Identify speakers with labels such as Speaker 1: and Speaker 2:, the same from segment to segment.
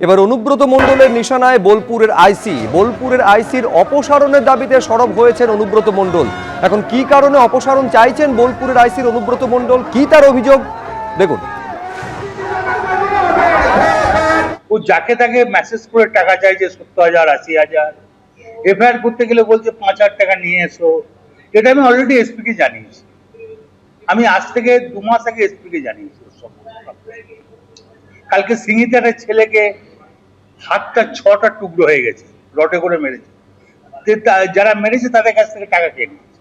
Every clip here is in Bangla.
Speaker 1: এবার অনুব্রত মণ্ডলের নিশানায় বোলপুরের আইসির অপসারণের দাবিতে সরব হয়েছেন অনুব্রত মণ্ডল। এখন কি কারণে অপসারণ চাইছেন বোলপুরের আইসির অনুব্রত মণ্ডল, কি তার অভিযোগ দেখুন।
Speaker 2: ও যাকে তাকে মেসেজ করে টাকা চাইছে 70,000 80,000, এফআইআর করতে গেলে বলছে 5,000 টাকা নিয়ে এসো। এটা আমি অলরেডি এসপি কে জানিয়েছি, আমি আজ থেকে 2 মাস আগে এসপি কে জানিয়েছি। কালকে সিঙ্গিতে একটা ছেলেকে হাতটা 6টা টুকরো হয়ে গেছে, রটে করে মেরেছে। যারা মেরেছে তাদের কাছ থেকে টাকা খেয়ে নিয়েছে।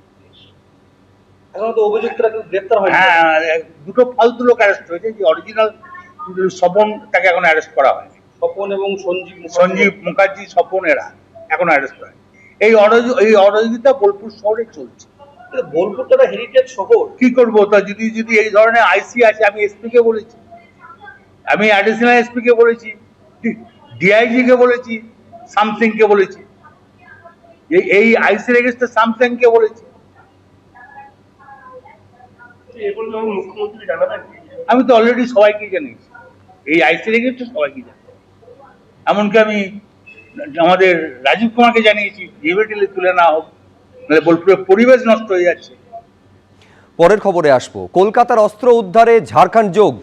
Speaker 3: এখন তো অভিযুক্তরা কেউ গ্রেফতার হয়নি।
Speaker 2: হ্যাঁ, 2টো ফালতু লোক অ্যারেস্ট হয়েছে, যে অরিজিনাল স্বপন তাকে এখন অ্যারেস্ট করা হয়নি।
Speaker 3: স্বপন এবং
Speaker 2: সঞ্জীব মুখার্জি, স্বপন এরা এখন অ্যারেস্ট হয়। এই অরাজকতা বোলপুর শহরে চলছে।
Speaker 3: বোলপুরটা একটা হেরিটেজ শহর,
Speaker 2: কি করবো তা? যদি এই ধরনের আইসি আছে, আমি এসপি কে বলেছি, আমি অ্যাডিশনাল এসপি কে বলেছি, ডিআইজি কে বলেছি, সামথিং কে বলেছি, এই আইসির এগেইনস্টে সামথিং কে বলেছি।
Speaker 3: মুখ্যমন্ত্রী জানাবেন?
Speaker 2: আমি তো অলরেডি সবাইকে জানিয়েছি, এই আইসির এগেইনস্টে সবাইকে জানি। এমনকি আমি আমাদের রাজীব কুমারকে জানিয়েছি, ইমিডিয়েটলি তুলে না হোক, নাহলে বোলপুরের পরিবেশ নষ্ট হয়ে যাচ্ছে।
Speaker 1: পরের খবরে আসবো, কলকাতার অস্ত্র উদ্ধারে ঝাড়খণ্ড যোগ।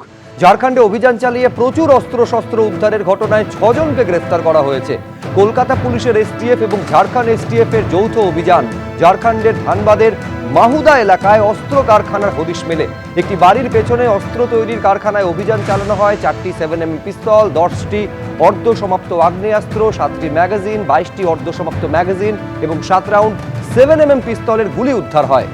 Speaker 1: ঝাড়খণ্ডে অভিযান চালিয়ে প্রচুর অস্ত্রশস্ত্র উদ্ধারের ঘটনায় 6 জনকে গ্রেফতার করা হয়েছে। কলকাতা পুলিশের এসটিএফ এবং ঝাড়খণ্ড এসটিএফ এর যৌথ অভিযান ঝাড়খণ্ডের ধানবাদের মাহুদা এলাকায় অস্ত্র কারখানার হদিশ মেলে। একটি বাড়ির পেছনে অস্ত্র তৈরির কারখানায় অভিযান চালানো হয়। 4টি 7mm পিস্তল, 10টি অর্ধসমাপ্ত আগ্নেয়াস্ত্র, 7টি ম্যাগাজিন, 22টি অর্ধসমাপ্ত ম্যাগাজিন এবং 7 রাউন্ড 7mm পিস্তলের গুলি উদ্ধার হয়।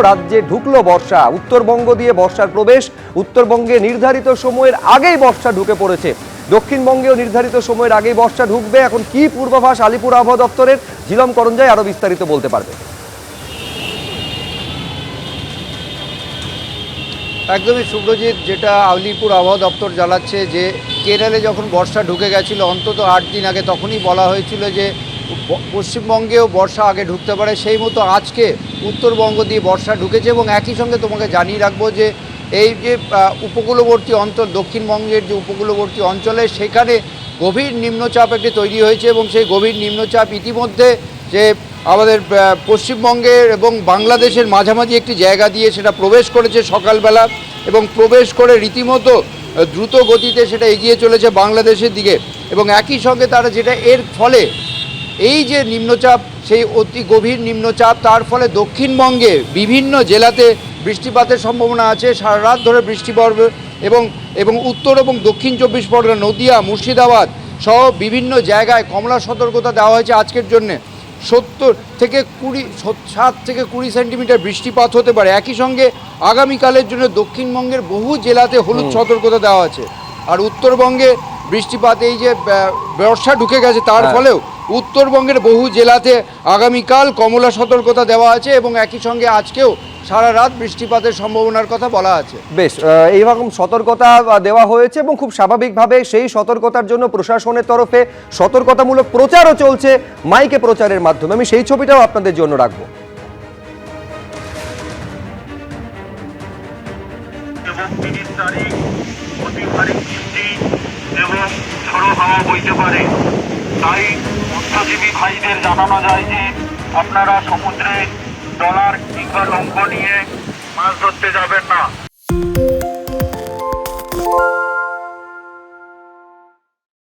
Speaker 1: রাজ্যে ঢুকলো বর্ষা, উত্তরবঙ্গ দিয়ে বর্ষার প্রবেশ। উত্তরবঙ্গে নির্ধারিত সময়ের আগেই বর্ষা ঢুকে পড়েছে। দক্ষিণবঙ্গেও নির্ধারিত সময়ের আগেই বর্ষা ঢুকবে। এখন কি পূর্বাভাস আলিপুর আবহাওয়া দপ্তরের? ঝিলম করঞ্জাই আরো বিস্তারিত বলতে পারবে।
Speaker 4: একদমই শুভ্রজিৎ, যেটা আলিপুর আবহাওয়া দপ্তর জানাচ্ছে যে কেরলে যখন বর্ষা ঢুকে গেছিল অন্তত 8 দিন আগে, তখনই বলা হয়েছিল যে পশ্চিমবঙ্গেও বর্ষা আগে ঢুকতে পারে। সেই মতো আজকে উত্তরবঙ্গ দিয়ে বর্ষা ঢুকেছে এবং একই সঙ্গে তোমাকে জানিয়ে রাখবো যে এই যে উপকূলবর্তী অঞ্চল, দক্ষিণবঙ্গের যে উপকূলবর্তী অঞ্চলে, সেখানে গভীর নিম্নচাপ একটি তৈরি হয়েছে এবং সেই গভীর নিম্নচাপ ইতিমধ্যে যে আমাদের পশ্চিমবঙ্গের এবং বাংলাদেশের মাঝামাঝি একটি জায়গা দিয়ে সেটা প্রবেশ করেছে সকালবেলা, এবং প্রবেশ করে রীতিমতো দ্রুত গতিতে সেটা এগিয়ে চলেছে বাংলাদেশের দিকে। এবং একই সঙ্গে তারা যেটা এর ফলে এই যে নিম্নচাপ, সেই অতি গভীর নিম্নচাপ, তার ফলে দক্ষিণবঙ্গে বিভিন্ন জেলাতে বৃষ্টিপাতের সম্ভাবনা আছে। সারা রাত ধরে বৃষ্টি পড়বে এবং উত্তর এবং দক্ষিণ 24 পরগনা, নদিয়া, মুর্শিদাবাদ সহ বিভিন্ন জায়গায় কমলা সতর্কতা দেওয়া হয়েছে আজকের জন্যে। 7 থেকে 20 সেন্টিমিটার বৃষ্টিপাত হতে পারে। একই সঙ্গে আগামীকালের জন্য দক্ষিণবঙ্গের বহু জেলাতে হলুদ সতর্কতা দেওয়া আছে। আর উত্তরবঙ্গে বৃষ্টিপাত, এই যে বর্ষা ঢুকে গেছে তার ফলেও উত্তরবঙ্গের বহু জেলাতে আগামীকাল কমলা সতর্কতা দেওয়া আছে এবং একই সঙ্গে আজকেও সারা রাত বৃষ্টিপাতের সম্ভাবনার কথা বলা আছে।
Speaker 1: বেশ, এইরকম সতর্কতা দেওয়া হয়েছে এবং খুব স্বাভাবিকভাবে সেই সতর্কতার জন্য প্রশাসনের তরফে সতর্কতামূলক প্রচারও চলছে মাইকে প্রচারের মাধ্যমে। আমি সেই ছবিটাও আপনাদের জন্য রাখবো।
Speaker 5: এবং 30 তারিখ অতি ভারী বৃষ্টি এবং ঝোড়ো হাওয়া বইতে পারে। তাই মৎস্যজীবী ভাইদের জানানো যায় যে আপনারা সমুদ্রে ট্রলার কিংবা নৌকো নিয়ে মাছ ধরতে যাবেন না।